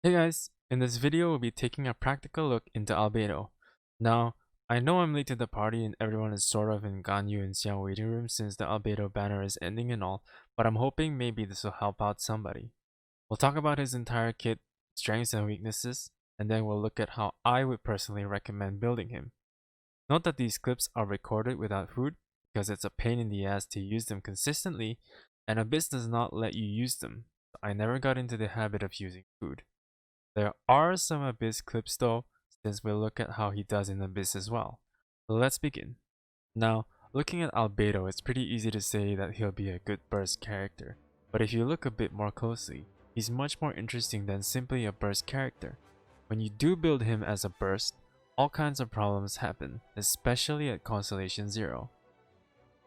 Hey guys, in this video we'll be taking a practical look into Albedo. Now, I know I'm late to the party and everyone is sort of in Ganyu and Xiao waiting room since the Albedo banner is ending and all, but I'm hoping maybe this will help out somebody. We'll talk about his entire kit, strengths and weaknesses, and then we'll look at how I would personally recommend building him. Note that these clips are recorded without food because it's a pain in the ass to use them consistently and Abyss does not let you use them, so I never got into the habit of using food. There are some Abyss clips though, since we'll look at how he does in Abyss as well. So let's begin. Now, looking at Albedo, it's pretty easy to say that he'll be a good burst character, but if you look a bit more closely, he's much more interesting than simply a burst character. When you do build him as a burst, all kinds of problems happen, especially at Constellation 0.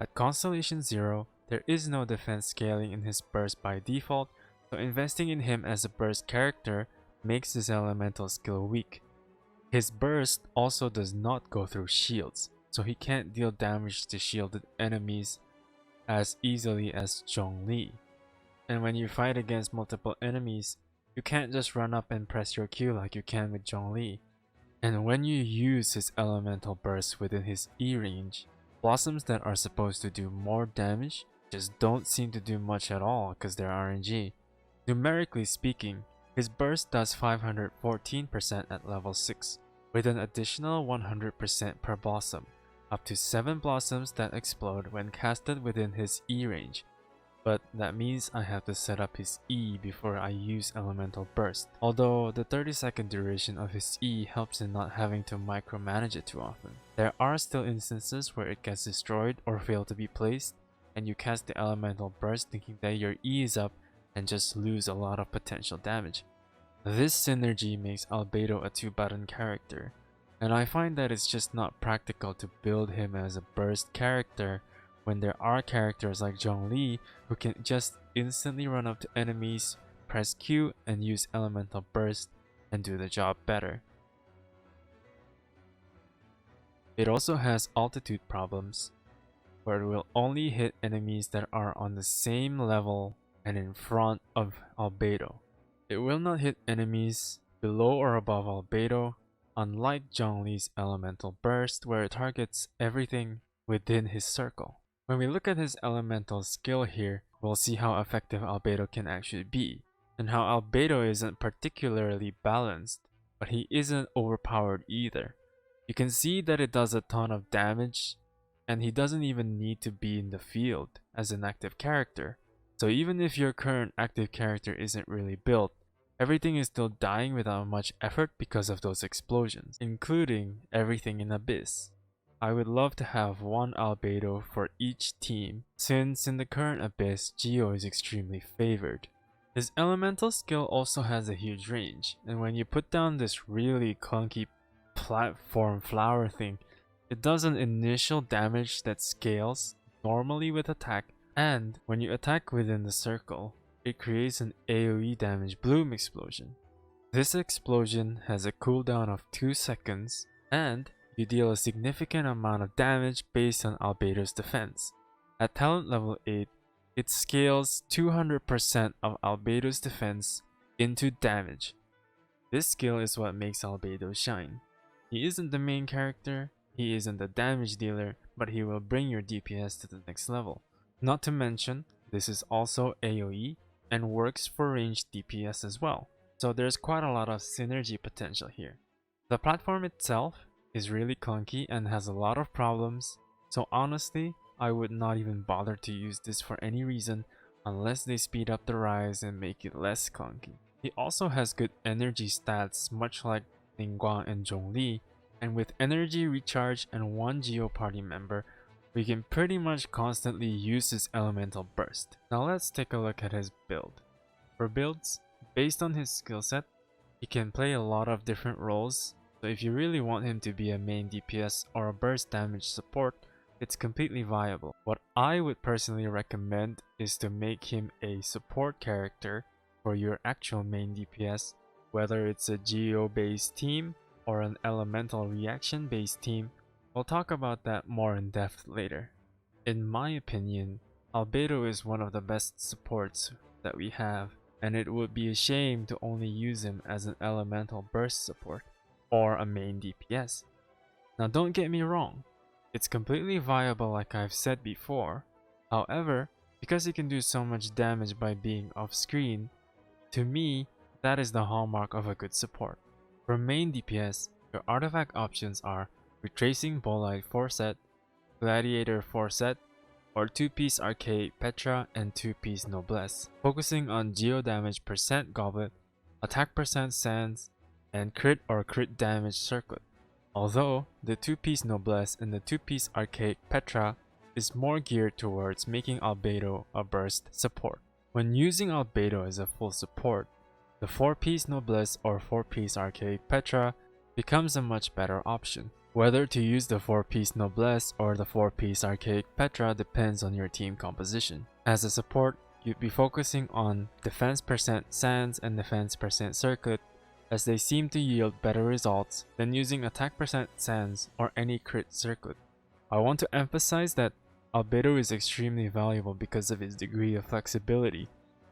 At Constellation 0, there is no defense scaling in his burst by default, so investing in him as a burst character makes his elemental skill weak. His burst also does not go through shields, so he can't deal damage to shielded enemies as easily as Zhongli. And when you fight against multiple enemies, you can't just run up and press your Q like you can with Zhongli. And when you use his elemental burst within his E range, blossoms that are supposed to do more damage just don't seem to do much at all because they're RNG. Numerically speaking, his burst does 514% at level 6, with an additional 100% per blossom, up to 7 blossoms that explode when casted within his E range. But that means I have to set up his E before I use Elemental Burst, although the 30-second duration of his E helps in not having to micromanage it too often. There are still instances where it gets destroyed or fail to be placed, and you cast the Elemental Burst thinking that your E is up and just lose a lot of potential damage. This synergy makes Albedo a 2-button character, and I find that it's just not practical to build him as a burst character when there are characters like Zhongli who can just instantly run up to enemies, press Q and use elemental burst and do the job better. It also has altitude problems, where it will only hit enemies that are on the same level and in front of Albedo. It will not hit enemies below or above Albedo, unlike Zhongli's elemental burst where it targets everything within his circle. When we look at his elemental skill here, we'll see how effective Albedo can actually be, and how Albedo isn't particularly balanced, but he isn't overpowered either. You can see that it does a ton of damage, and he doesn't even need to be in the field as an active character. So even if your current active character isn't really built, everything is still dying without much effort because of those explosions, including everything in Abyss. I would love to have one Albedo for each team, since in the current Abyss, Geo is extremely favored. His elemental skill also has a huge range, and when you put down this really clunky platform flower thing, it does an initial damage that scales normally with attack, and when you attack within the circle, it creates an AoE damage bloom explosion. This explosion has a cooldown of 2 seconds, and you deal a significant amount of damage based on Albedo's defense. At talent level 8, it scales 200% of Albedo's defense into damage. This skill is what makes Albedo shine. He isn't the main character, he isn't the damage dealer, but he will bring your DPS to the next level. Not to mention, this is also AoE and works for ranged DPS as well, so there's quite a lot of synergy potential here. The platform itself is really clunky and has a lot of problems, so honestly, I would not even bother to use this for any reason unless they speed up the rise and make it less clunky. He also has good energy stats much like Ningguang and Zhongli, and with energy recharge and one Geo party member, we can pretty much constantly use his elemental burst. Now let's take a look at his build. For builds, based on his skill set, he can play a lot of different roles, so if you really want him to be a main DPS or a burst damage support, it's completely viable. What I would personally recommend is to make him a support character for your actual main DPS, whether it's a Geo based team or an elemental reaction based team. We'll talk about that more in depth later. In my opinion, Albedo is one of the best supports that we have, and it would be a shame to only use him as an elemental burst support or a main DPS. Now don't get me wrong, it's completely viable like I've said before. However, because he can do so much damage by being off screen, to me, that is the hallmark of a good support. For main DPS, your artifact options are Retracing Bolide 4 set, Gladiator 4 set, or 2-piece Archaic Petra and 2-piece Noblesse, focusing on geo damage percent Goblet, attack percent Sands, and crit or crit damage Circlet. Although the 2-piece Noblesse and the 2-piece Archaic Petra is more geared towards making Albedo a burst support. When using Albedo as a full support, the 4-piece Noblesse or 4-piece Archaic Petra becomes a much better option. Whether to use the 4-piece Noblesse or the 4-piece Archaic Petra depends on your team composition. As a support, you'd be focusing on defense percent Sands and defense percent Circlet, as they seem to yield better results than using attack percent Sands or any crit Circlet. I want to emphasize that Albedo is extremely valuable because of his degree of flexibility.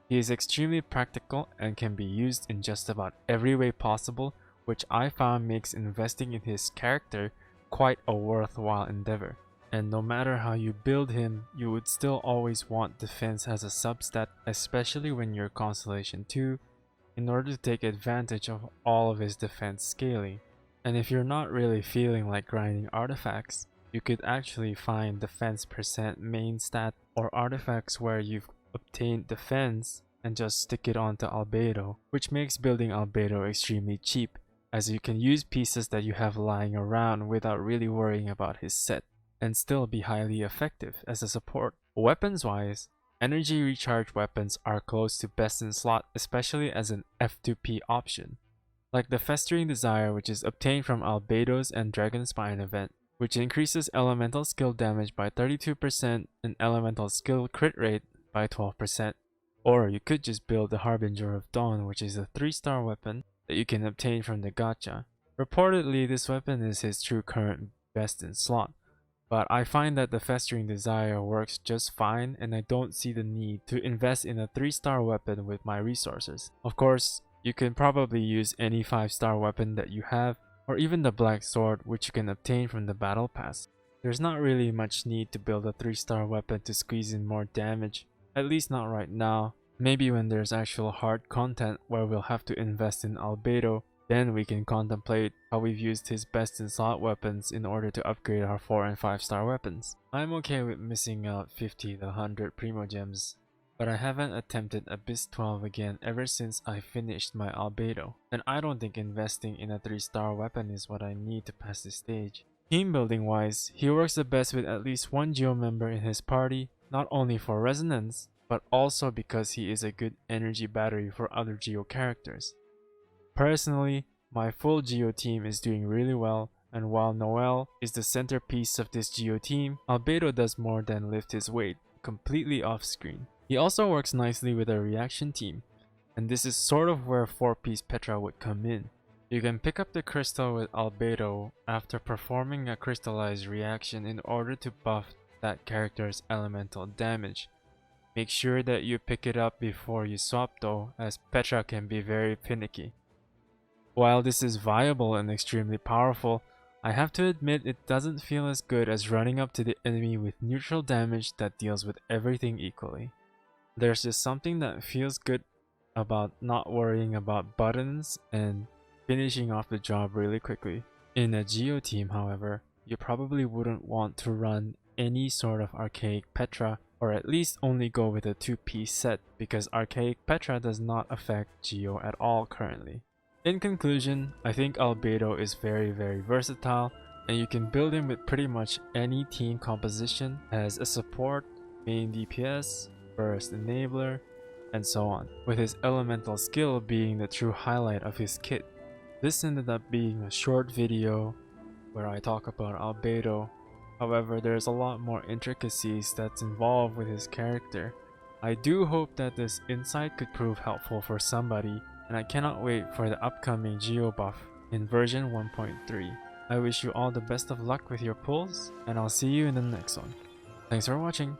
He is extremely practical and can be used in just about every way possible, which I found makes investing in his character quite a worthwhile endeavor. And no matter how you build him, you would still always want defense as a substat, especially when you're Constellation 2, in order to take advantage of all of his defense scaling. And if you're not really feeling like grinding artifacts, you could actually find defense percent main stat or artifacts where you've obtained defense and just stick it onto Albedo, which makes building Albedo extremely cheap, as you can use pieces that you have lying around without really worrying about his set, and still be highly effective as a support. Weapons wise, energy recharge weapons are close to best in slot, especially as an F2P option, like the Festering Desire, which is obtained from Albedo's and Dragonspine event, which increases elemental skill damage by 32% and elemental skill crit rate by 12%. Or you could just build the Harbinger of Dawn, which is a 3-star weapon that you can obtain from the gacha. Reportedly, this weapon is his true current best in slot, but I find that the Festering Desire works just fine and I don't see the need to invest in a 3-star weapon with my resources. Of course, you can probably use any 5-star weapon that you have, or even the Black Sword, which you can obtain from the Battle Pass. There's not really much need to build a 3-star weapon to squeeze in more damage, at least not right now. Maybe when there's actual hard content where we'll have to invest in Albedo, then we can contemplate how we've used his best in slot weapons in order to upgrade our 4 and 5-star weapons. I'm okay with missing out 50 to 100 Primogems, but I haven't attempted Abyss 12 again ever since I finished my Albedo, and I don't think investing in a 3-star weapon is what I need to pass this stage. Team building wise, he works the best with at least one Geo member in his party, not only for resonance, but also because he is a good energy battery for other Geo characters. Personally, my full Geo team is doing really well, and while Noelle is the centerpiece of this Geo team, Albedo does more than lift his weight, completely off screen. He also works nicely with a reaction team, and this is sort of where 4-piece Petra would come in. You can pick up the crystal with Albedo after performing a crystallized reaction in order to buff that character's elemental damage. Make sure that you pick it up before you swap though, as Petra can be very finicky. While this is viable and extremely powerful, I have to admit it doesn't feel as good as running up to the enemy with neutral damage that deals with everything equally. There's just something that feels good about not worrying about buttons and finishing off the job really quickly. In a Geo team, however, you probably wouldn't want to run any sort of Archaic Petra, or at least only go with a 2-piece set, because Archaic Petra does not affect Geo at all currently. In conclusion, I think Albedo is very versatile, and you can build him with pretty much any team composition as a support, main DPS, burst enabler, and so on, with his elemental skill being the true highlight of his kit. This ended up being a short video where I talk about Albedo. However, there's a lot more intricacies that's involved with his character. I do hope that this insight could prove helpful for somebody, and I cannot wait for the upcoming Geo buff in version 1.3. I wish you all the best of luck with your pulls, and I'll see you in the next one. Thanks for watching.